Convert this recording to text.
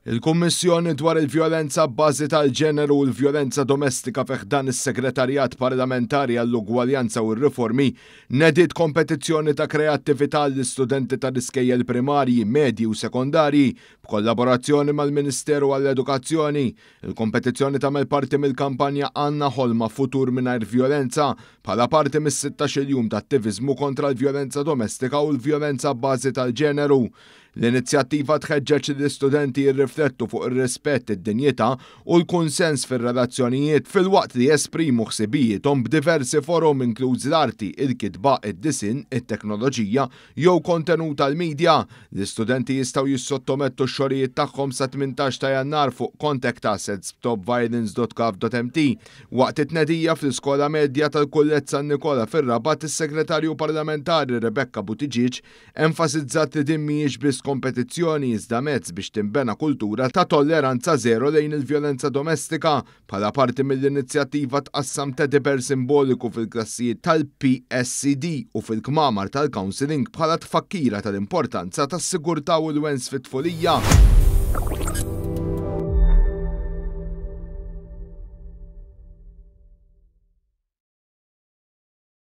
Il-Kummissjoni dwar il-Vjolenza bbażi tal-ġeneru u l-vjolenza domestika fih dan is-Segretarjat Parlamentari għall-Ugwaljanza u r-Riformi nediet kompetizzjoni ta' kreattività l-istudenti tal-iskejjel primarji, medji u sekondarji b'kollaborazzjoni mal-Ministeru għall-Edukazzjoni. Il-kompetizzjoni tagħmel parti mill-kampanja Għandna ħolma futur mingħajr vjolenza bħala parti mis-16 jum ta' attiviżmu kontra l-vjolenza domestika u l-vjolenza bbażi tal-ġeneru. L-inizjattiva tħeġġeġ l-istudenti jirriflettu fuq ir-rispett, id-dinjità u l-kunsens fir-relazzjonijiet filwaqt li jesprimu ħsibijithom b'diversi forum inkluż l-arti, il-kitba, id-disin, it-teknoloġija jew kontenut tal-medja. L-istudenti jistgħu jissottomettu x-xogħlijiet tagħhom sa 18 ta' Jannar fuq contactassets.stopviolence.gov.mt. Waqt it-tnedija fl-Iskola Medja tal-Kullett San Nikola fir-Rabat, is-Segretarju Parlamentari Rebecca Buttigieg enfasizzat li din mhijiex biss kompetizzjoni iżda mezz biex timbena kultura ta' tolleranza zero lejn il-vjolenza domestika. Bħala parti mill-inizjattiva tqassam teddybear simboliku fil-klassijiet tal-PSD u fil-kmamar tal-counseling bħala tfakkira tal-importanza tas-sigurtà u l-wens fit-tfulija.